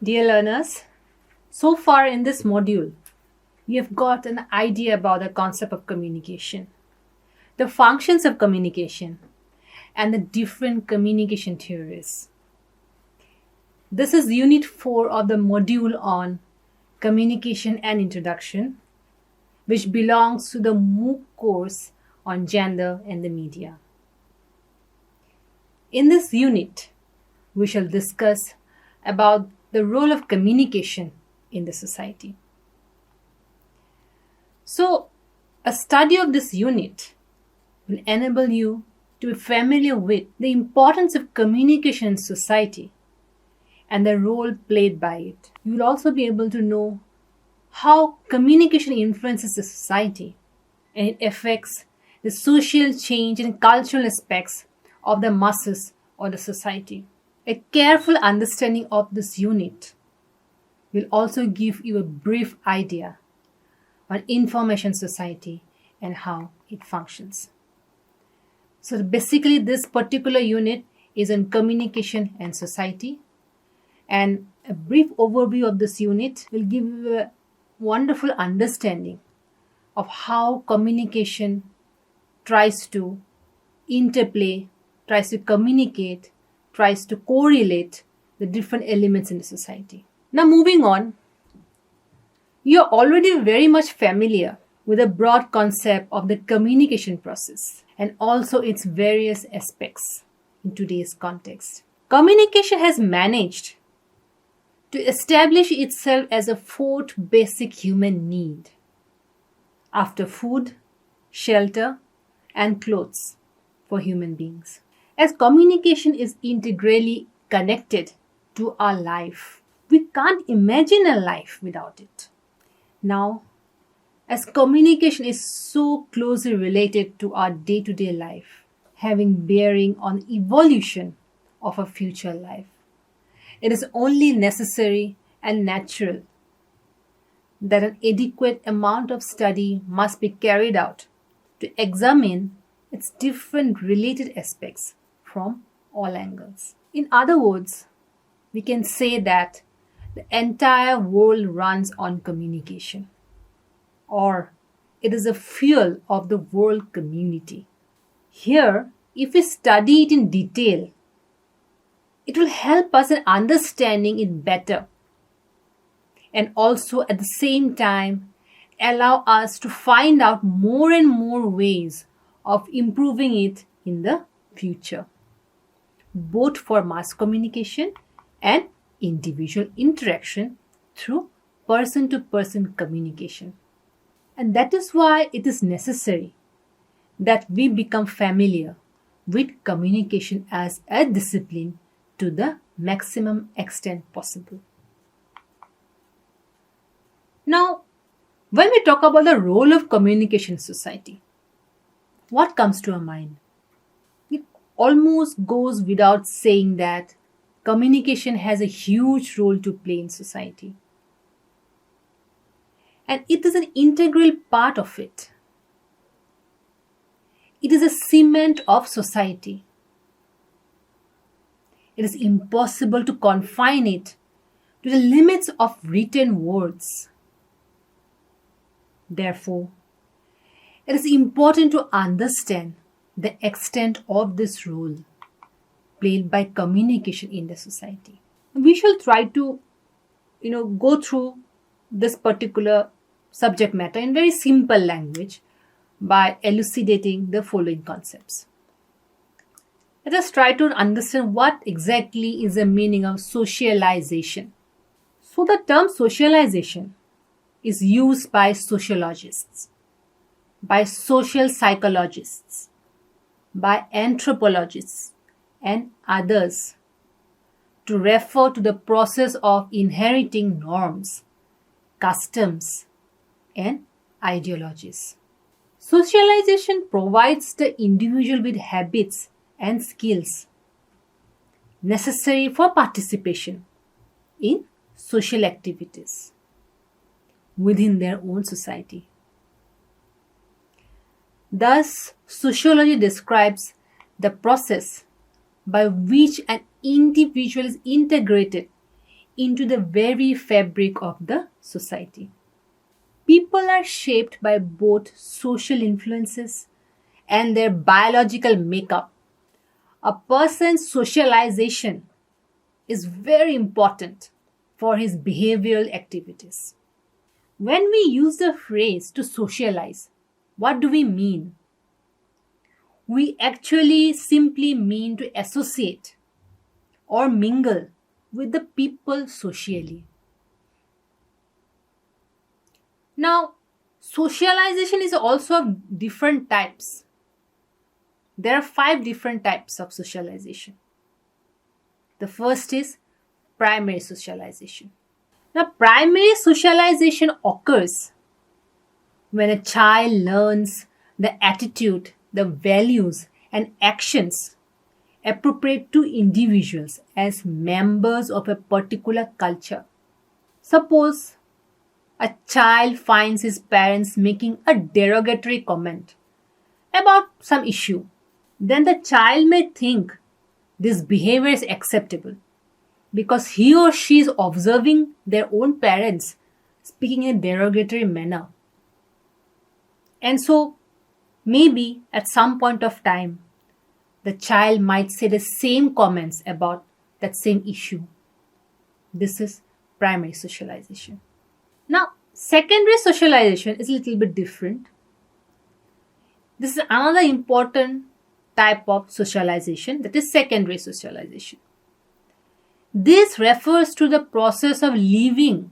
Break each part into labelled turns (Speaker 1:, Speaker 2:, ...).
Speaker 1: Dear learners, so far in this module, we have got an idea about the concept of communication, the functions of communication, and the different communication theories. This is Unit 4 of the module on Communication and Introduction, which belongs to the MOOC course on Gender and the Media. In this unit, we shall discuss about the role of communication in the society. So, a study of this unit will enable you to be familiar with the importance of communication in society and the role played by it. You will also be able to know how communication influences the society and it affects the social change and cultural aspects of the masses or the society. A careful understanding of this unit will also give you a brief idea on information society and how it functions. So basically this particular unit is on communication and society, and a brief overview of this unit will give you a wonderful understanding of how communication tries to interplay, tries to communicate, tries to correlate the different elements in the society. Now moving on, you are already very much familiar with the broad concept of the communication process and also its various aspects in today's context. Communication has managed to establish itself as a fourth basic human need after food, shelter, and clothes for human beings. As communication is integrally connected to our life, we can't imagine a life without it. Now, as communication is so closely related to our day-to-day life, having bearing on evolution of a future life, it is only necessary and natural that an adequate amount of study must be carried out to examine its different related aspects from all angles. In other words, we can say that the entire world runs on communication, or it is a fuel of the world community. Here, if we study it in detail, it will help us in understanding it better and also at the same time allow us to find out more and more ways of improving it in the future, both for mass communication and individual interaction through person-to-person communication. And that is why it is necessary that we become familiar with communication as a discipline to the maximum extent possible. Now, when we talk about the role of communication in society, what comes to our mind? It almost goes without saying that communication has a huge role to play in society. And it is an integral part of it. It is a cement of society. It is impossible to confine it to the limits of written words. Therefore, it is important to understand the extent of this role played by communication in the society. We shall try to, go through this particular subject matter in very simple language by elucidating the following concepts. Let us try to understand what exactly is the meaning of socialization. So the term socialization is used by sociologists, by social psychologists, by anthropologists, and others to refer to the process of inheriting norms, customs, and ideologies. Socialization provides the individual with habits and skills necessary for participation in social activities within their own society. Thus, sociology describes the process by which an individual is integrated into the very fabric of the society. People are shaped by both social influences and their biological makeup. A person's socialization is very important for his behavioral activities. When we use the phrase to socialize, what do we mean? We actually simply mean to associate or mingle with the people socially. Now, socialization is also of different types. There are 5 different types of socialization. The first is primary socialization. Now, primary socialization occurs when a child learns the attitude, the values, and actions appropriate to individuals as members of a particular culture. Suppose a child finds his parents making a derogatory comment about some issue. Then the child may think this behavior is acceptable because he or she is observing their own parents speaking in a derogatory manner. And so, maybe at some point of time, the child might say the same comments about that same issue. This is primary socialization. Now, secondary socialization is a little bit different. This is another important type of socialization, that is secondary socialization. This refers to the process of leaving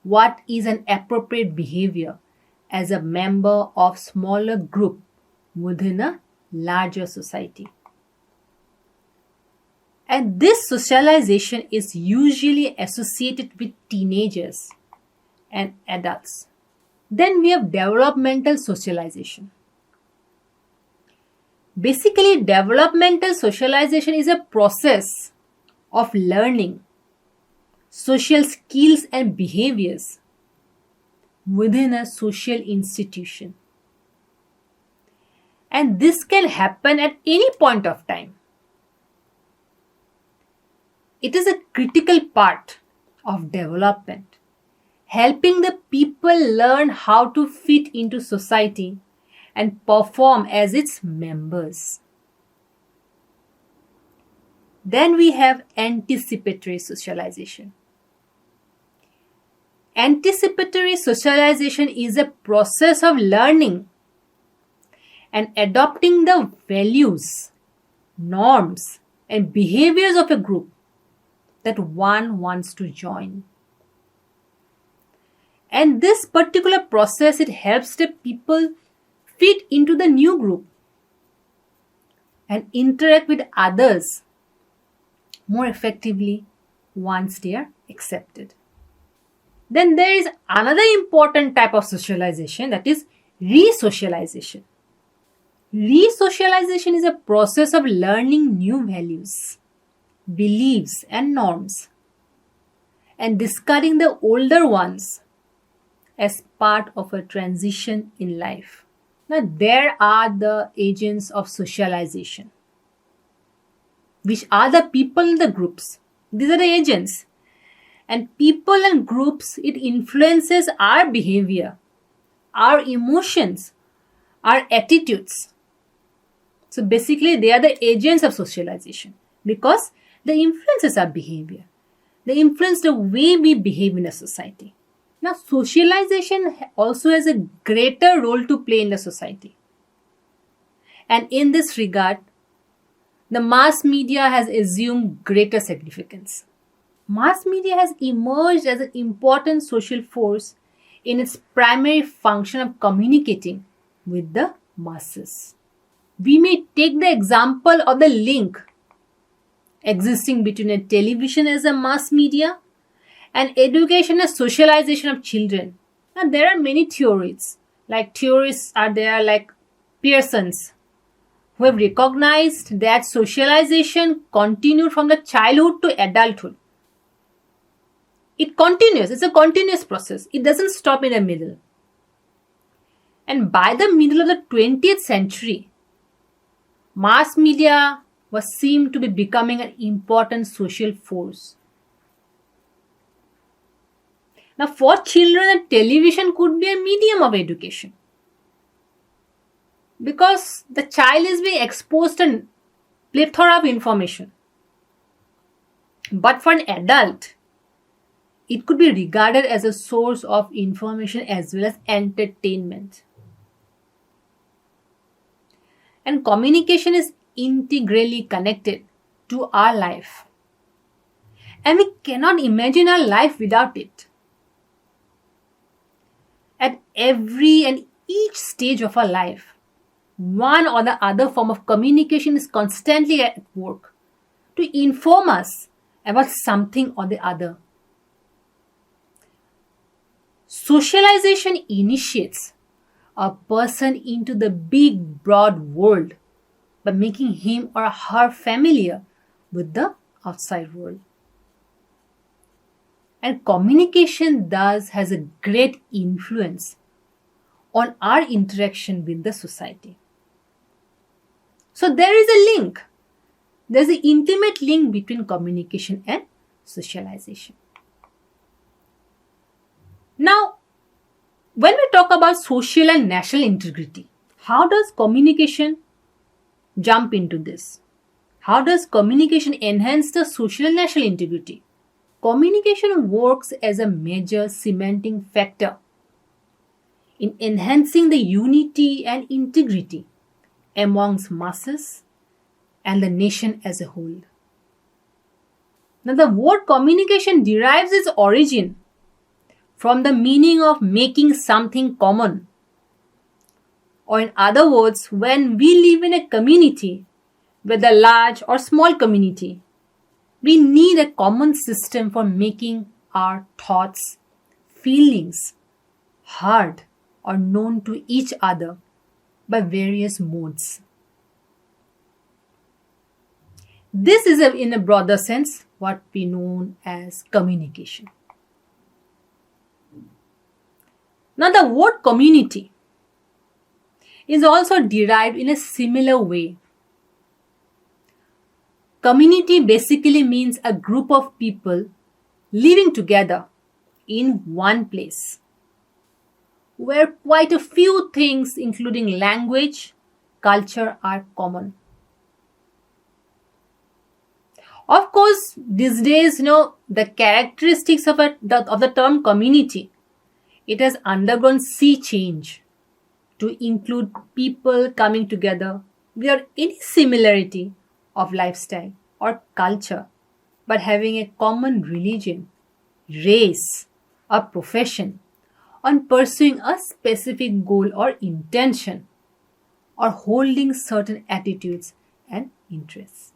Speaker 1: what is an appropriate behavior as a member of smaller group within a larger society. And this socialization is usually associated with teenagers and adults. Then we have developmental socialization. Basically, developmental socialization is a process of learning social skills and behaviors within a social institution. And this can happen at any point of time. It is a critical part of development, helping the people learn how to fit into society and perform as its members. Then we have anticipatory socialization. Anticipatory socialization is a process of learning and adopting the values, norms, and behaviors of a group that one wants to join. And this particular process, it helps the people fit into the new group and interact with others more effectively once they are accepted. Then there is another important type of socialization, that is re-socialization. Re-socialization is a process of learning new values, beliefs, and norms and discarding the older ones as part of a transition in life. Now, there are the agents of socialization, which are the people in the groups. These are the agents. And people and groups, it influences our behavior, our emotions, our attitudes. So basically, they are the agents of socialization because they influences our behavior. They influence the way we behave in a society. Now, socialization also has a greater role to play in the society. And in this regard, the mass media has assumed greater significance. Mass media has emerged as an important social force in its primary function of communicating with the masses. We may take the example of the link existing between a television as a mass media and education and socialization of children. Now, there are many theories. Theorists are there like Pearson's, who have recognized that socialization continued from the childhood to adulthood. It continues. It's a continuous process. It doesn't stop in the middle. And by the middle of the 20th century, mass media was seen to be becoming an important social force. Now, for children, television could be a medium of education because the child is being exposed to a plethora of information. But for an adult, it could be regarded as a source of information as well as entertainment. And communication is integrally connected to our life. And we cannot imagine our life without it. At every and each stage of our life, one or the other form of communication is constantly at work to inform us about something or the other. Socialization initiates a person into the big, broad world by making him or her familiar with the outside world. And communication thus has a great influence on our interaction with the society. So there is a link. There's an intimate link between communication and socialization. Now, when we talk about social and national integrity, how does communication jump into this? How does communication enhance the social and national integrity? Communication works as a major cementing factor in enhancing the unity and integrity amongst masses and the nation as a whole. Now, the word communication derives its origin from the meaning of making something common. Or in other words, when we live in a community, whether large or small community, we need a common system for making our thoughts, feelings heard or known to each other by various modes. This is, in a broader sense, what we know as communication. Now, the word community is also derived in a similar way. Community basically means a group of people living together in one place, where quite a few things, including language, culture, are common. Of course, these days, the characteristics of the term community, it has undergone sea change to include people coming together without any similarity of lifestyle or culture, but having a common religion, race, or profession, on pursuing a specific goal or intention, or holding certain attitudes and interests.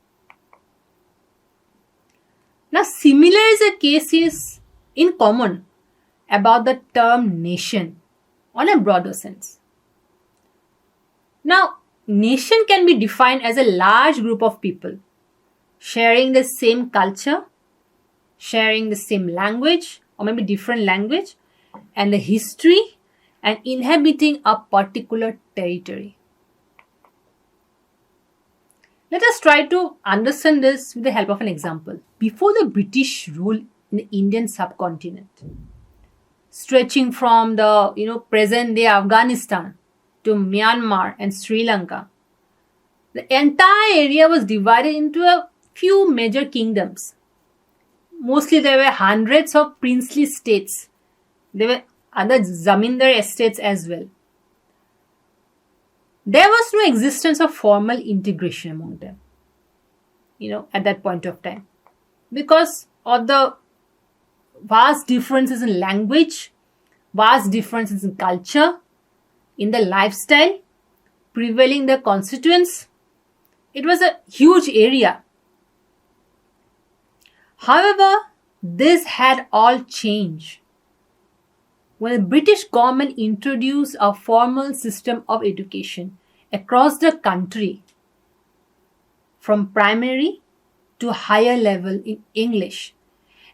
Speaker 1: Now, similar is the case is in common about the term nation on a broader sense. Now, nation can be defined as a large group of people sharing the same culture, sharing the same language, or maybe different language, and the history, and inhabiting a particular territory. Let us try to understand this with the help of an example. Before the British rule in the Indian subcontinent, stretching from the present-day Afghanistan to Myanmar and Sri Lanka, the entire area was divided into a few major kingdoms. Mostly there were hundreds of princely states. There were other zamindar estates as well. There was no existence of formal integration among them, at that point of time, because of the vast differences in language, vast differences in culture, in the lifestyle, prevailing the constituents. It was a huge area. However, this had all changed when the British government introduced a formal system of education across the country, from primary to higher level in English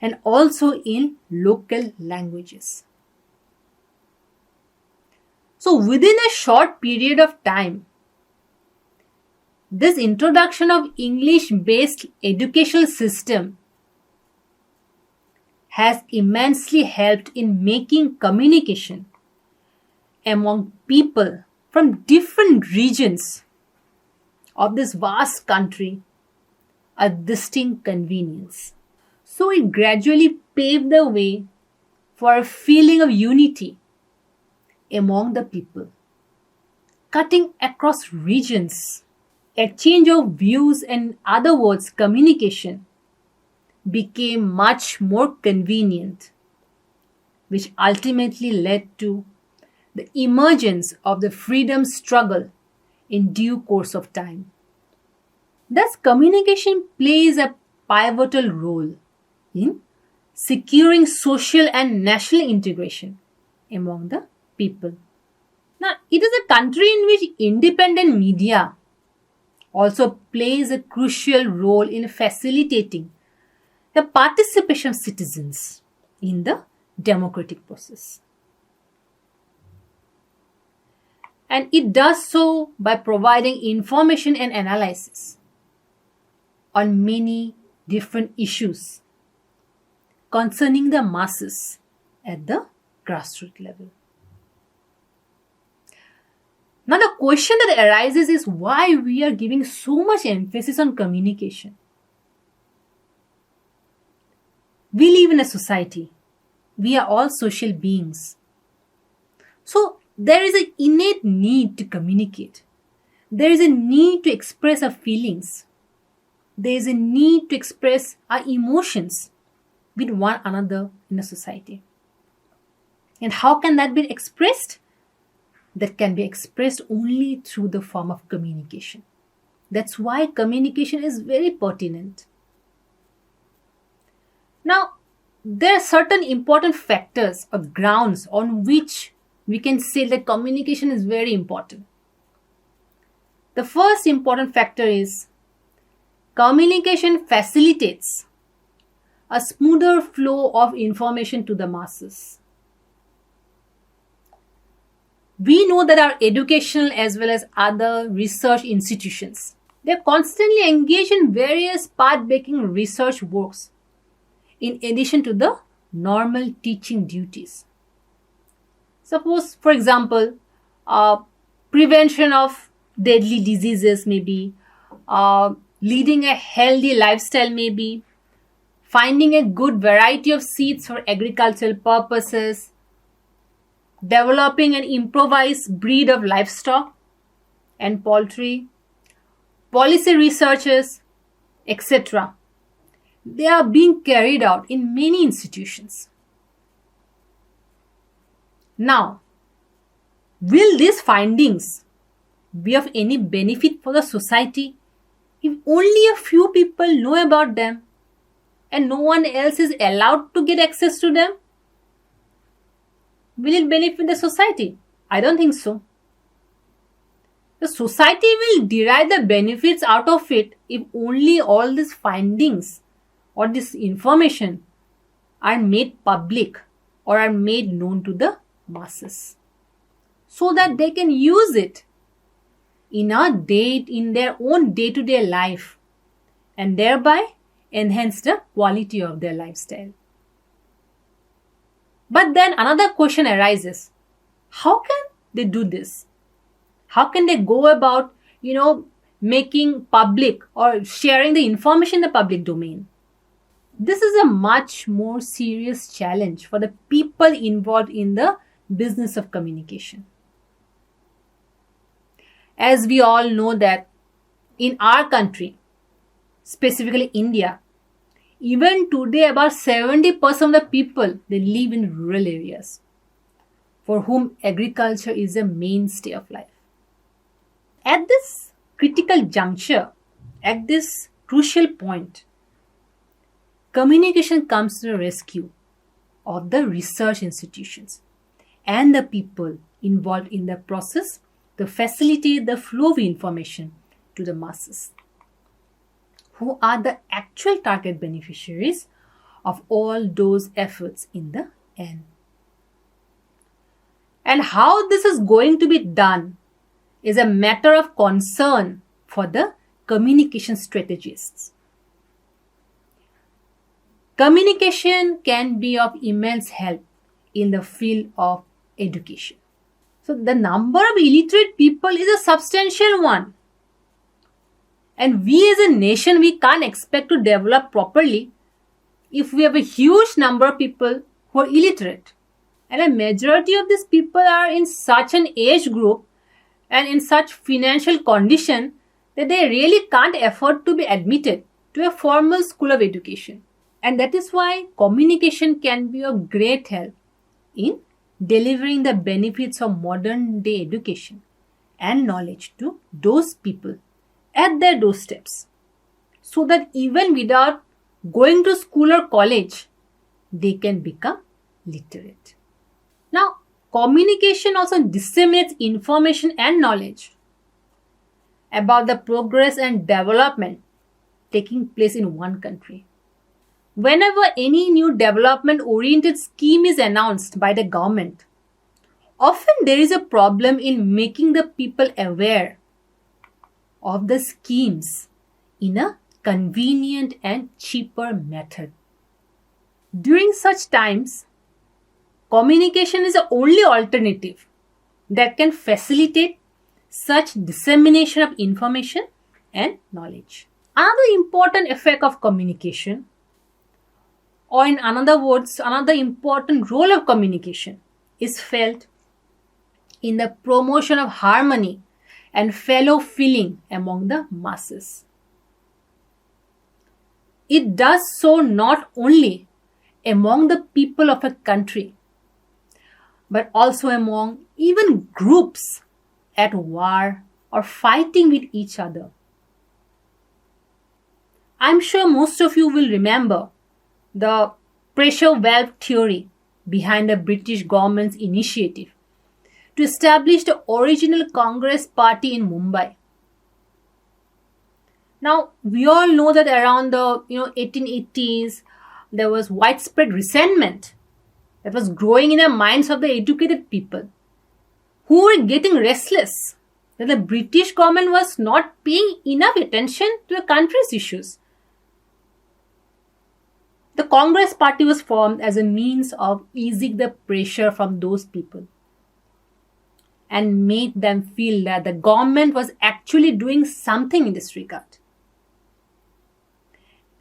Speaker 1: and also in local languages. So within a short period of time, this introduction of English-based educational system has immensely helped in making communication among people from different regions of this vast country a distinct convenience. So it gradually paved the way for a feeling of unity among the people, cutting across regions. Exchange of views, and other words, communication, became much more convenient, which ultimately led to the emergence of the freedom struggle in due course of time. Thus, communication plays a pivotal role in securing social and national integration among the people. Now, it is a country in which independent media also plays a crucial role in facilitating the participation of citizens in the democratic process. And it does so by providing information and analysis on many different issues concerning the masses at the grassroots level. Now, the question that arises is why we are giving so much emphasis on communication. We live in a society. We are all social beings. So, there is an innate need to communicate. There is a need to express our feelings. There is a need to express our emotions with one another in a society. And how can that be expressed? That can be expressed only through the form of communication. That's why communication is very pertinent. Now, there are certain important factors or grounds on which we can say that communication is very important. The first important factor is communication facilitates a smoother flow of information to the masses. We know that our educational as well as other research institutions, they are constantly engaged in various path-breaking research works in addition to the normal teaching duties. Suppose, for example, prevention of deadly diseases maybe, leading a healthy lifestyle maybe, finding a good variety of seeds for agricultural purposes, developing an improvised breed of livestock and poultry, policy researches, etc. They are being carried out in many institutions. Now, will these findings be of any benefit for the society if only a few people know about them and no one else is allowed to get access to them? Will it benefit the society? I don't think so. The society will derive the benefits out of it if only all these findings or this information are made public or are made known to the masses so that they can use it in their own day-to-day life and thereby enhance the quality of their lifestyle. But then another question arises. How can they do this? How can they go about, making public or sharing the information in the public domain? This is a much more serious challenge for the people involved in the business of communication. As we all know that in our country, specifically India, even today about 70% of the people, they live in rural areas for whom agriculture is a mainstay of life. At this critical juncture, at this crucial point, communication comes to the rescue of the research institutions and the people involved in the process to facilitate the flow of information to the masses, who are the actual target beneficiaries of all those efforts in the end. And how this is going to be done is a matter of concern for the communication strategists. communication can be of immense help in the field of education. So the number of illiterate people is a substantial one. And we as a nation, we can't expect to develop properly if we have a huge number of people who are illiterate. And a majority of these people are in such an age group and in such financial condition that they really can't afford to be admitted to a formal school of education. And that is why communication can be of great help in delivering the benefits of modern day education and knowledge to those people at their doorsteps, so that even without going to school or college, they can become literate. Now, communication also disseminates information and knowledge about the progress and development taking place in one country. Whenever any new development-oriented scheme is announced by the government, often there is a problem in making the people aware of the schemes in a convenient and cheaper method. During such times, communication is the only alternative that can facilitate such dissemination of information and knowledge. Another important effect of communication, or in other words, another important role of communication, is felt in the promotion of harmony and fellow feeling among the masses. It does so not only among the people of a country, but also among even groups at war or fighting with each other. I'm sure most of you will remember the pressure valve theory behind the British government's initiative to establish the original Congress Party in Mumbai. Now, we all know that around the 1880s, there was widespread resentment that was growing in the minds of the educated people, who were getting restless that the British government was not paying enough attention to the country's issues. The Congress Party was formed as a means of easing the pressure from those people and made them feel that the government was actually doing something in this regard.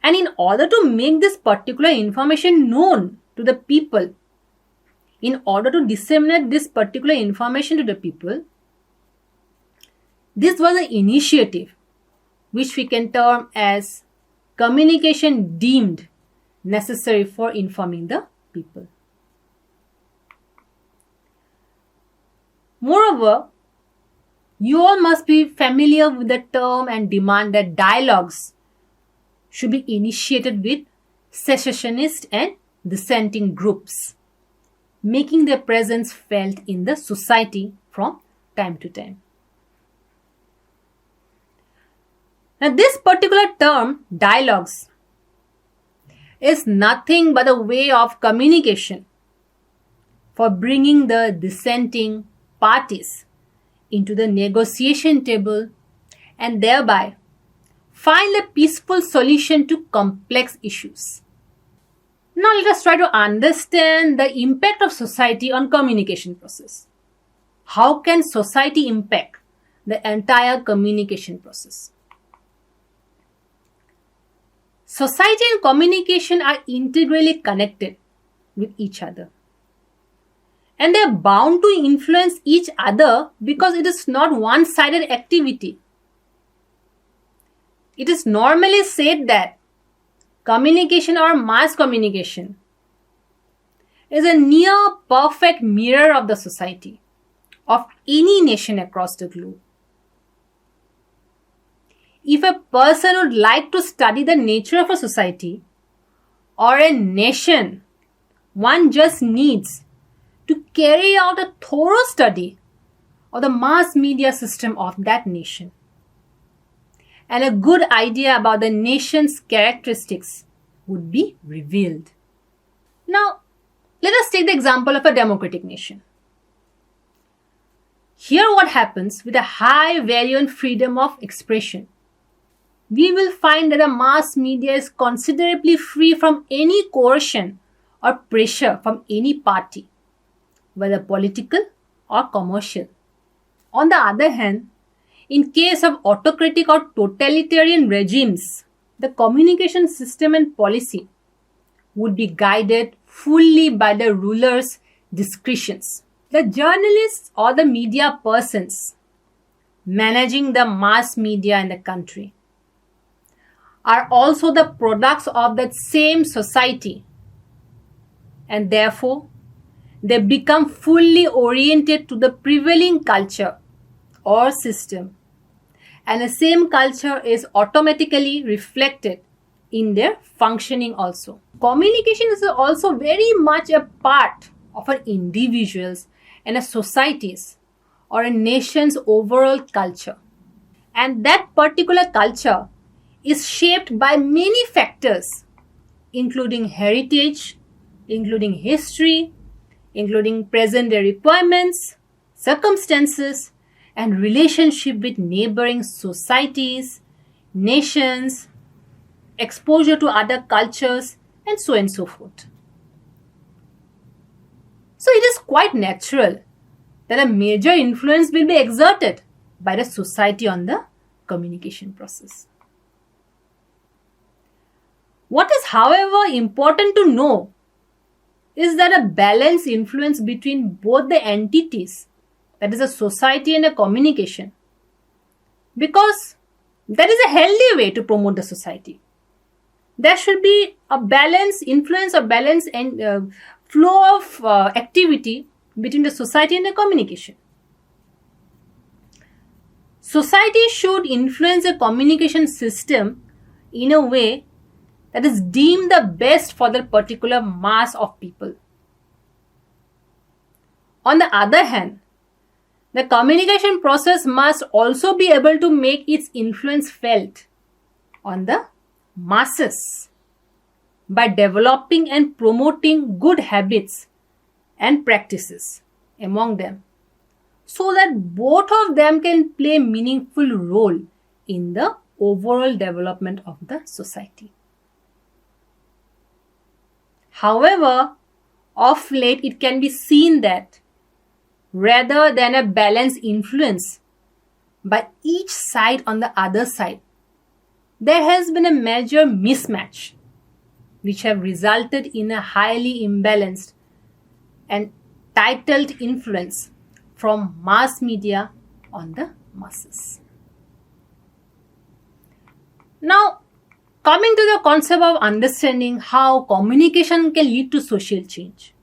Speaker 1: And in order to make this particular information known to the people, in order to disseminate this particular information to the people, this was an initiative which we can term as communication deemed necessary for informing the people. Moreover, you all must be familiar with the term and demand that dialogues should be initiated with secessionist and dissenting groups, making their presence felt in the society from time to time. Now, this particular term, dialogues, is nothing but a way of communication for bringing the dissenting parties into the negotiation table and thereby find a peaceful solution to complex issues. Now let us try to understand the impact of society on communication process. How can society impact the entire communication process? Society and communication are integrally connected with each other. And they are bound to influence each other because it is not one-sided activity. It is normally said that communication or mass communication is a near perfect mirror of the society of any nation across the globe. If a person would like to study the nature of a society or a nation, one just needs to carry out a thorough study of the mass media system of that nation. And a good idea about the nation's characteristics would be revealed. Now, let us take the example of a democratic nation. Here what happens with a high value and freedom of expression we will find that the mass media is considerably free from any coercion or pressure from any party, whether political or commercial. On the other hand, in case of autocratic or totalitarian regimes, the communication system and policy would be guided fully by the ruler's discretions. The journalists or the media persons managing the mass media in the country are also the products of that same society, and therefore they become fully oriented to the prevailing culture or system, and the same culture is automatically reflected in their functioning also. Communication is also very much a part of an individual's and a society's or a nation's overall culture. And that particular culture is shaped by many factors, including heritage, including history, including present-day requirements, circumstances, and relationship with neighboring societies, nations, exposure to other cultures, and so on and so forth. So it is quite natural that a major influence will be exerted by the society on the communication process. What is, however, important to know is that a balanced influence between both the entities, that is a society and a communication, because that is a healthy way to promote the society. There should be a balanced influence or balanced and flow of activity between the society and the communication. Society should influence the communication system in a way that is deemed the best for the particular mass of people. On the other hand, the communication process must also be able to make its influence felt on the masses by developing and promoting good habits and practices among them, so that both of them can play a meaningful role in the overall development of the society. However, of late it can be seen that rather than a balanced influence by each side on the other side, there has been a major mismatch which have resulted in a highly imbalanced and titled influence from mass media on the masses. Now, coming to the concept of understanding how communication can lead to social change,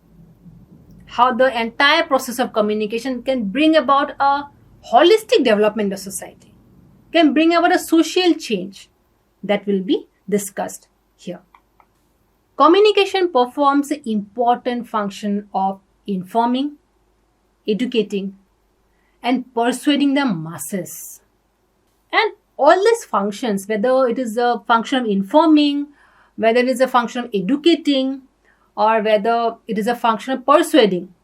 Speaker 1: how the entire process of communication can bring about a holistic development of society, can bring about a social change, that will be discussed here. Communication performs an important function of informing, educating, and persuading the masses. And all these functions, whether it is a function of informing, whether it is a function of educating, or whether it is a function of persuading,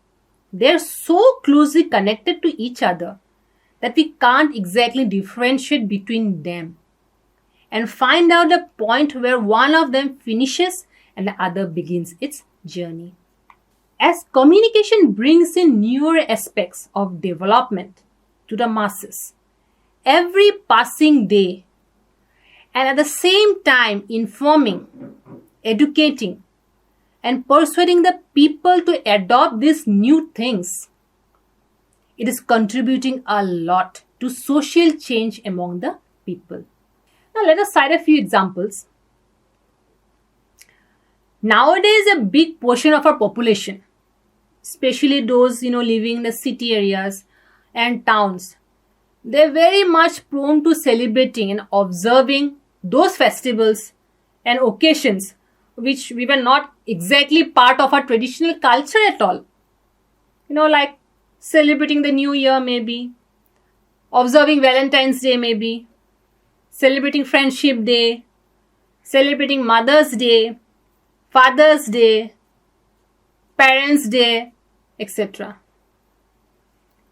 Speaker 1: they are so closely connected to each other that we can't exactly differentiate between them and find out a point where one of them finishes and the other begins its journey. As communication brings in newer aspects of development to the masses every passing day, and at the same time informing, educating, and persuading the people to adopt these new things, it is contributing a lot to social change among the people. Now let us cite a few examples. Nowadays, a big portion of our population, especially those living in the city areas and towns, they're very much prone to celebrating and observing those festivals and occasions which we were not exactly part of our traditional culture at all. Like celebrating the New Year maybe, observing Valentine's Day maybe, celebrating Friendship Day, celebrating Mother's Day, Father's Day, Parents' Day, etc.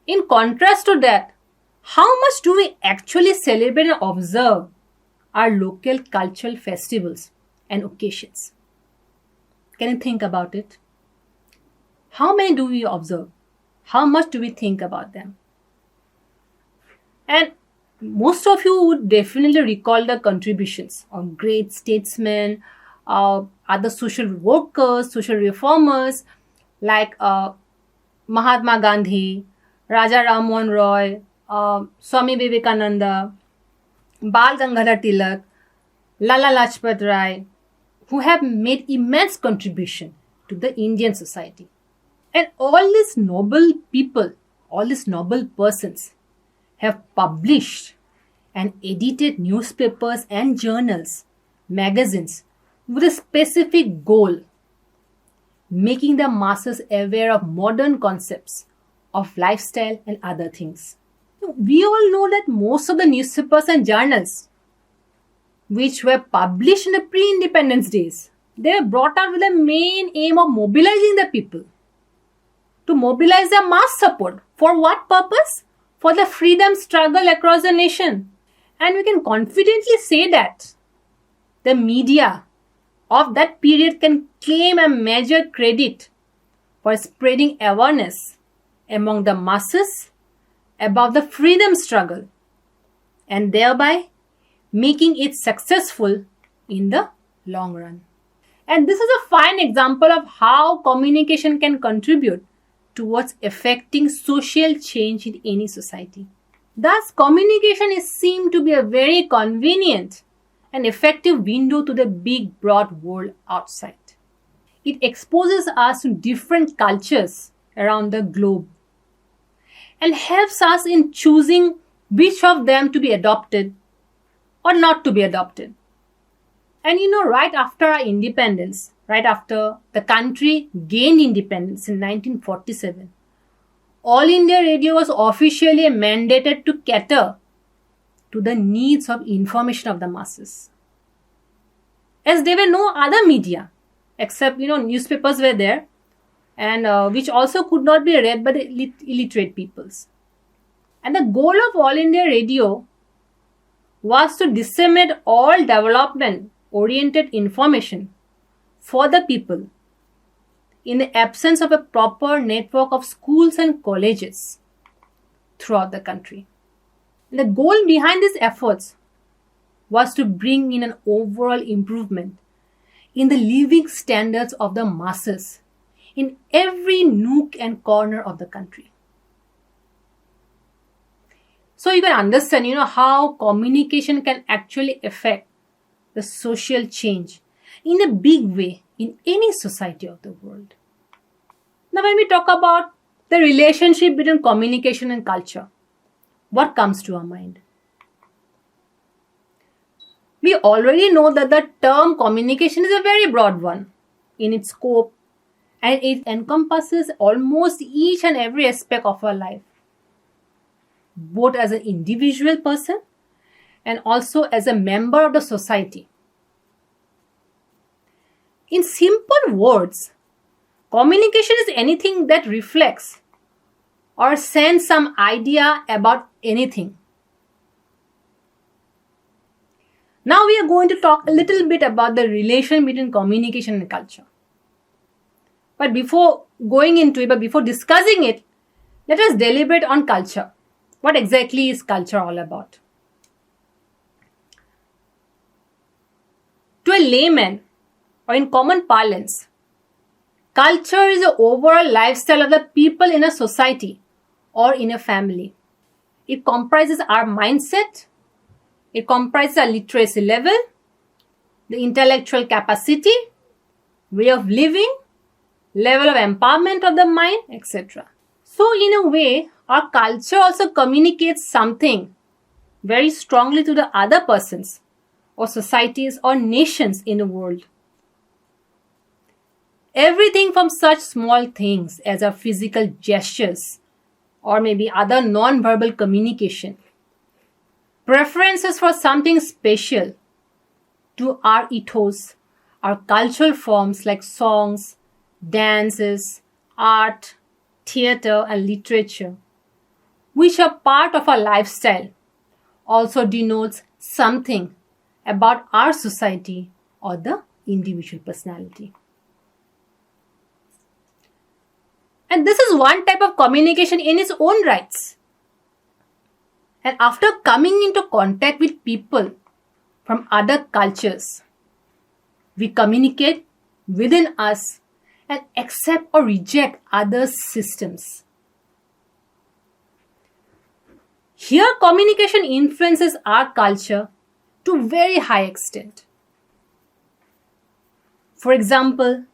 Speaker 1: In contrast to that, how much do we actually celebrate and observe our local cultural festivals and occasions. Can you think about it? How many do we observe? How much do we think about them? And most of you would definitely recall the contributions of great statesmen, other social workers, social reformers like Mahatma Gandhi, Raja Ram Mohan Roy, Swami Vivekananda, Bal Gangadhar Tilak, Lala Lajpat Rai, who have made immense contribution to the Indian society. And all these noble people, all these noble persons have published and edited newspapers and journals, magazines with a specific goal, making the masses aware of modern concepts of lifestyle and other things. We all know that most of the newspapers and journals which were published in the pre-independence days, they were brought out with the main aim of mobilizing the people, to mobilize the mass support. For what purpose? For the freedom struggle across the nation. And we can confidently say that the media of that period can claim a major credit for spreading awareness among the masses about the freedom struggle and thereby making it successful in the long run. And this is a fine example of how communication can contribute towards effecting social change in any society. Thus, communication is seen to be a very convenient and effective window to the big, broad world outside. It exposes us to different cultures around the globe and helps us in choosing which of them to be adopted or not to be adopted. And right after our independence, right after the country gained independence in 1947, All India Radio was officially mandated to cater to the needs of information of the masses. As there were no other media except, newspapers were there and which also could not be read by the illiterate peoples. And the goal of All India Radio was to disseminate all development-oriented information for the people in the absence of a proper network of schools and colleges throughout the country. The goal behind these efforts was to bring in an overall improvement in the living standards of the masses in every nook and corner of the country. So you can understand, how communication can actually affect the social change in a big way in any society of the world. Now, when we talk about the relationship between communication and culture, what comes to our mind? We already know that the term communication is a very broad one in its scope and it encompasses almost each and every aspect of our life, both as an individual person and also as a member of the society. In simple words, communication is anything that reflects or sends some idea about anything. Now we are going to talk a little bit about the relation between communication and culture. But before going into it, before discussing it, let us deliberate on culture. What exactly is culture all about? To a layman, or in common parlance, culture is the overall lifestyle of the people in a society or in a family. It comprises our mindset, it comprises our literacy level, the intellectual capacity, way of living, level of empowerment of the mind, etc. So in a way, our culture also communicates something very strongly to the other persons or societies or nations in the world. Everything from such small things as our physical gestures or maybe other non-verbal communication, preferences for something special, to our ethos, our cultural forms like songs, dances, art, theatre and literature, which are part of our lifestyle, also denotes something about our society or the individual personality. And this is one type of communication in its own rights. And after coming into contact with people from other cultures, we communicate within us and accept or reject others' systems. Here, communication influences our culture to a very high extent. For example,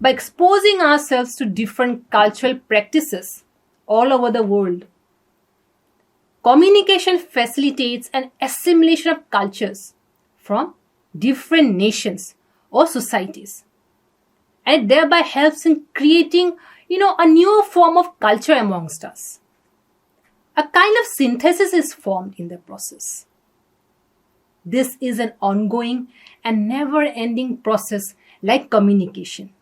Speaker 1: by exposing ourselves to different cultural practices all over the world, communication facilitates an assimilation of cultures from different nations or societies. And it thereby helps in creating, a newer form of culture amongst us. A kind of synthesis is formed in the process. This is an ongoing and never-ending process like communication.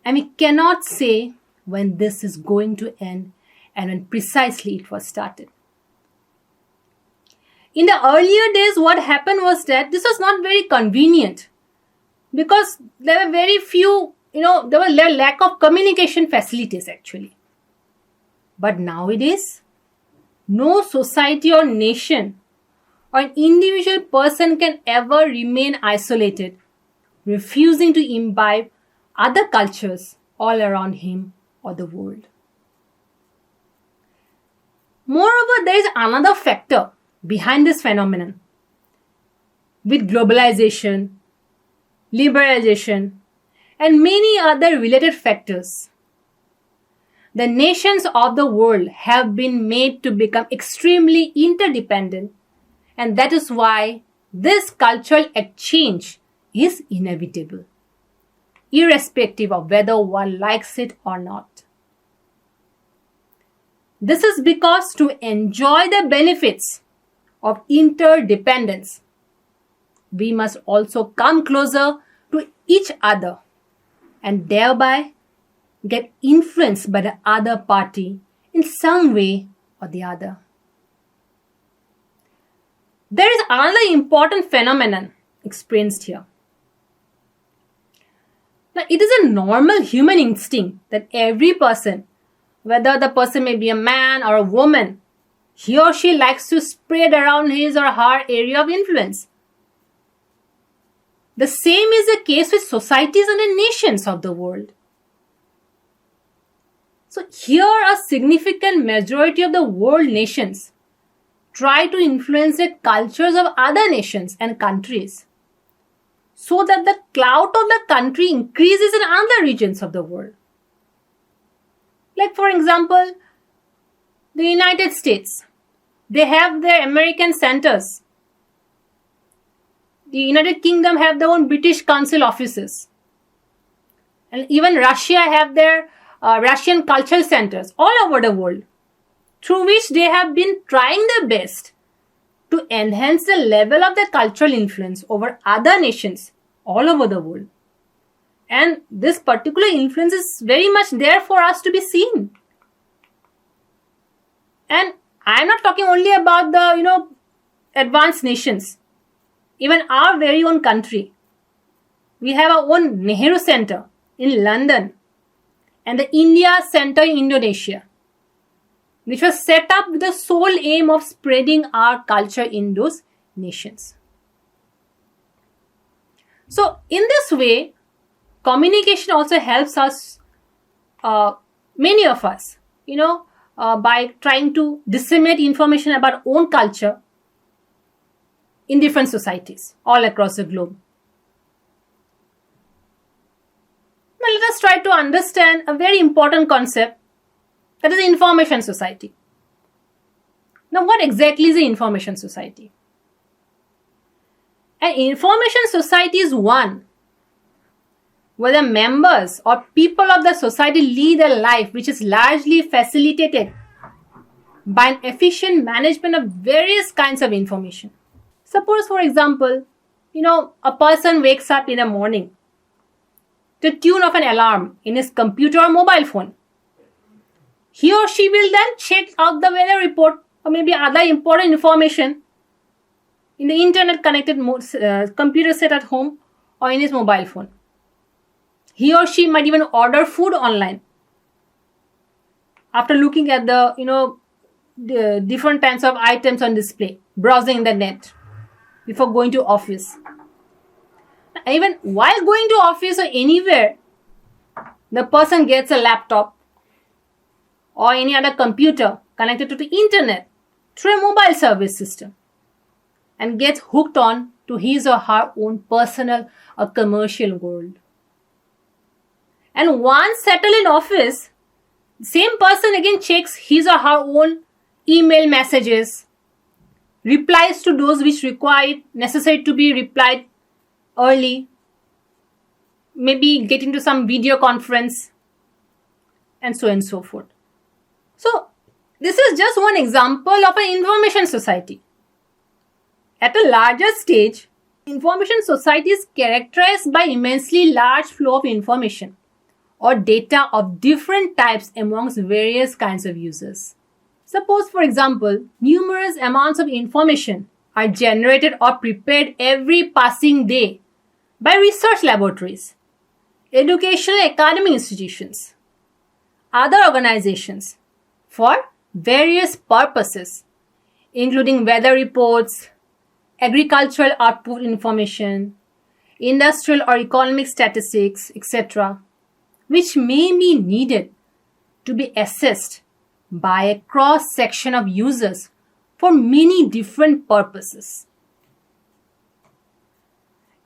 Speaker 1: And we cannot say when this is going to end and when precisely it was started. In the earlier days, what happened was that this was not very convenient because there were very few, there was lack of communication facilities actually. But nowadays, no society or nation or an individual person can ever remain isolated, refusing to imbibe other cultures all around him or the world. Moreover, there is another factor behind this phenomenon. With globalization, liberalization, and many other related factors, the nations of the world have been made to become extremely interdependent, and that is why this cultural exchange is inevitable, irrespective of whether one likes it or not. This is because to enjoy the benefits of interdependence, we must also come closer to each other and thereby get influenced by the other party in some way or the other. There is another important phenomenon experienced here. Now, it is a normal human instinct that every person, whether the person may be a man or a woman, he or she likes to spread around his or her area of influence. The same is the case with societies and the nations of the world. So here a significant majority of the world nations try to influence the cultures of other nations and countries so that the clout of the country increases in other regions of the world. Like for example, the United States, they have their American centers. The United Kingdom have their own British Council offices. And even Russia have their Russian cultural centers all over the world, through which they have been trying their best to enhance the level of their cultural influence over other nations all over the world. And this particular influence is very much there for us to be seen. And I am not talking only about the, advanced nations. Even our very own country. We have our own Nehru Center in London and the India Center in Indonesia, which was set up with the sole aim of spreading our culture in those nations. So, in this way, communication also helps us, many of us, by trying to disseminate information about our own culture in different societies all across the globe. Now let us try to understand a very important concept, that is the information society. Now what exactly is the information society? An information society is one where the members or people of the society lead a life which is largely facilitated by an efficient management of various kinds of information. Suppose, for example, a person wakes up in the morning to the tune of an alarm in his computer or mobile phone. He or she will then check out the weather report or maybe other important information in the internet connected computer set at home or in his mobile phone. He or she might even order food online after looking at the different types of items on display, browsing the net before going to office. Even while going to office or anywhere, the person gets a laptop or any other computer connected to the internet through a mobile service system and gets hooked on to his or her own personal or commercial world. And once settled in office, the same person again checks his or her own email messages, replies to those which necessary to be replied early, maybe get into some video conference, and so on and so forth. So, this is just one example of an information society. At a larger stage, information society is characterized by immensely large flow of information or data of different types amongst various kinds of users. Suppose, for example, numerous amounts of information are generated or prepared every passing day by research laboratories, educational academic institutions, other organizations for various purposes, including weather reports, agricultural output information, industrial or economic statistics, etc., which may be needed to be assessed by a cross-section of users for many different purposes.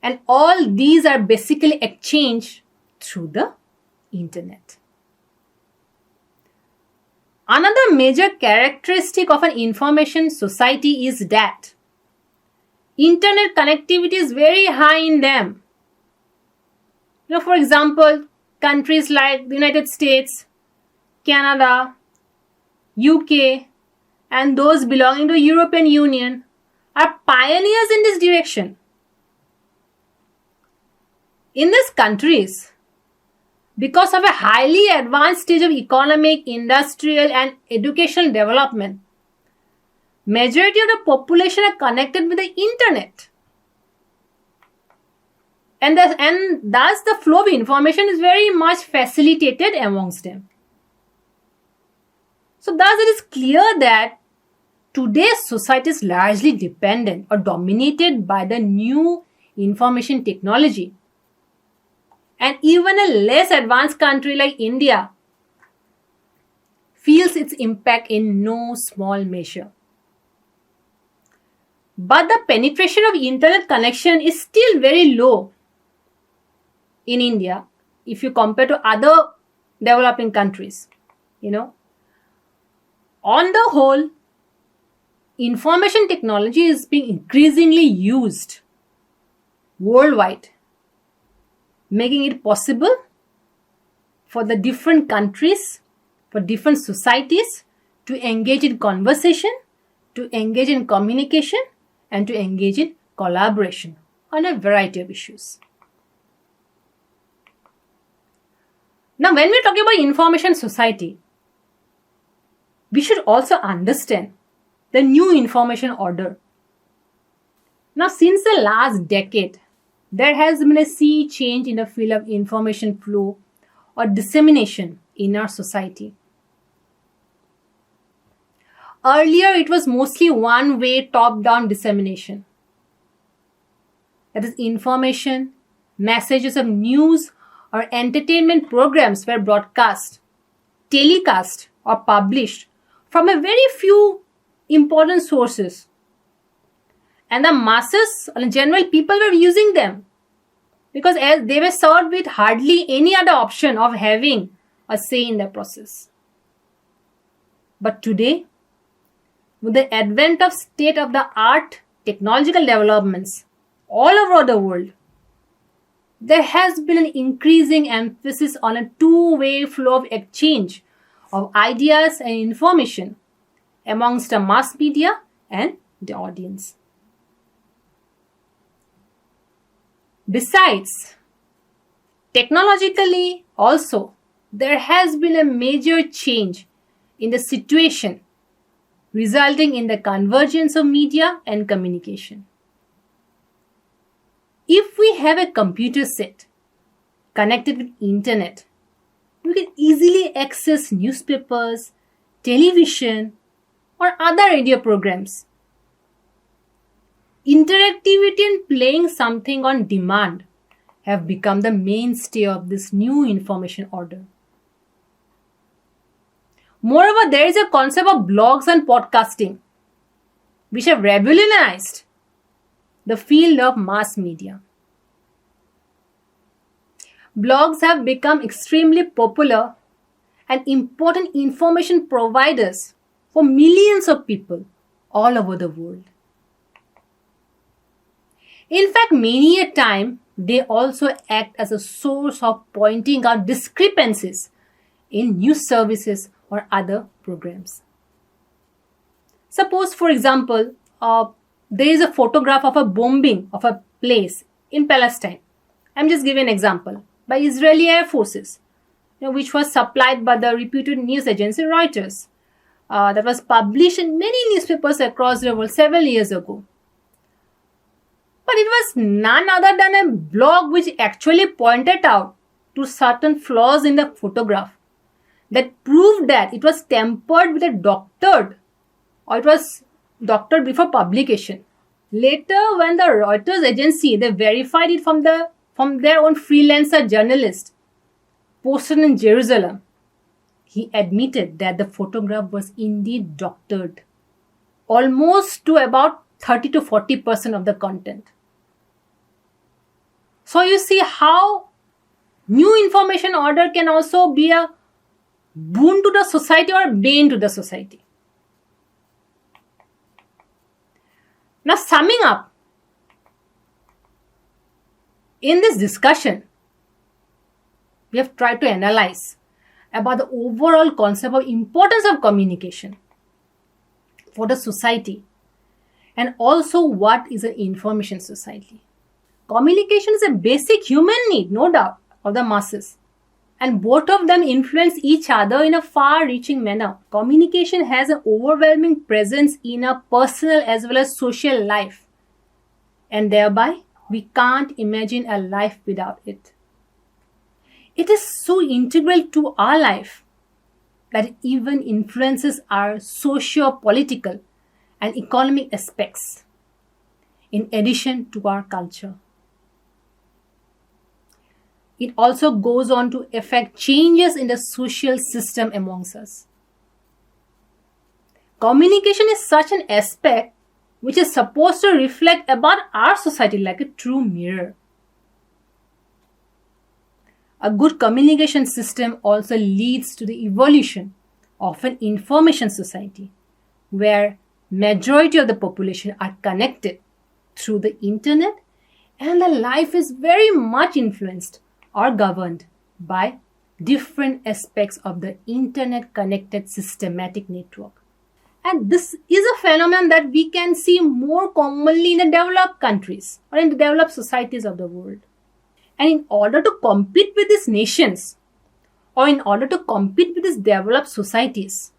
Speaker 1: And all these are basically exchanged through the internet. Another major characteristic of an information society is that internet connectivity is very high in them. For example, countries like the United States, Canada, UK, and those belonging to the European Union are pioneers in this direction. In these countries, because of a highly advanced stage of economic, industrial, and educational development, majority of the population are connected with the internet. And thus the flow of information is very much facilitated amongst them. So thus it is clear that today's society is largely dependent or dominated by the new information technology. And even a less advanced country like India feels its impact in no small measure. But the penetration of internet connection is still very low in India if you compare to other developing countries. On the whole, information technology is being increasingly used worldwide, making it possible for the different countries, for different societies to engage in conversation, to engage in communication, and to engage in collaboration on a variety of issues. Now, when we're talking about information society, we should also understand the new information order. Now, since the last decade, there has been a sea change in the field of information flow or dissemination in our society. Earlier, it was mostly one-way top-down dissemination. That is, information, messages of news or entertainment programs were broadcast, telecast or published from a very few important sources. And the masses, and general people were using them because as they were served with hardly any other option of having a say in the process. But today, with the advent of state-of-the-art technological developments all over the world, there has been an increasing emphasis on a two-way flow of exchange of ideas and information amongst the mass media and the audience. Besides, technologically also, there has been a major change in the situation resulting in the convergence of media and communication. have a computer set connected with internet, we can easily access newspapers, television, or other radio programs. Interactivity and playing something on demand have become the mainstay of this new information order. Moreover, there is a concept of blogs and podcasting, which have revolutionized the field of mass media. Blogs have become extremely popular and important information providers for millions of people all over the world. In fact, many a time, they also act as a source of pointing out discrepancies in news services or other programs. Suppose, for example, there is a photograph of a bombing of a place in Palestine. I'm just giving an example by Israeli Air Forces, which was supplied by the reputed news agency Reuters. That was published in many newspapers across the world several years ago. But it was none other than a blog which actually pointed out to certain flaws in the photograph that proved that it was tampered with a doctored, or it was doctored before publication. Later, when the Reuters agency, they verified it from their own freelancer journalist posted in Jerusalem, he admitted that the photograph was indeed doctored, almost to about 30 to 40% of the content. So you see how new information order can also be a boon to the society or a bane to the society. Now, summing up, in this discussion, we have tried to analyze about the overall concept of importance of communication for the society and also what is an information society. Communication is a basic human need, no doubt, of the masses, and both of them influence each other in a far-reaching manner. Communication has an overwhelming presence in our personal as well as social life, and thereby we can't imagine a life without it. It is so integral to our life that it even influences our socio-political and economic aspects, in addition to our culture. It also goes on to affect changes in the social system amongst us. Communication is such an aspect which is supposed to reflect about our society like a true mirror. A good communication system also leads to the evolution of an information society where majority of the population are connected through the internet and the life is very much influenced or governed by different aspects of the internet connected systematic network. And this is a phenomenon that we can see more commonly in the developed countries or in the developed societies of the world. And in order to compete with these nations or in order to compete with these developed societies,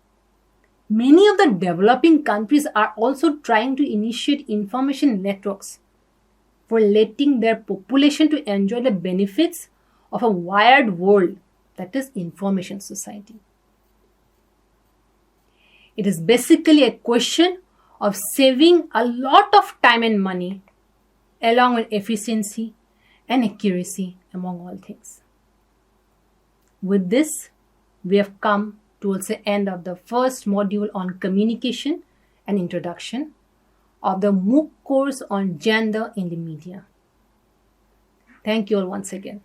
Speaker 1: many of the developing countries are also trying to initiate information networks for letting their population to enjoy the benefits of a wired world that is information society. It is basically a question of saving a lot of time and money along with efficiency and accuracy among all things. With this, we have come towards the end of the first module on communication and introduction of the MOOC course on gender in the media. Thank you all once again.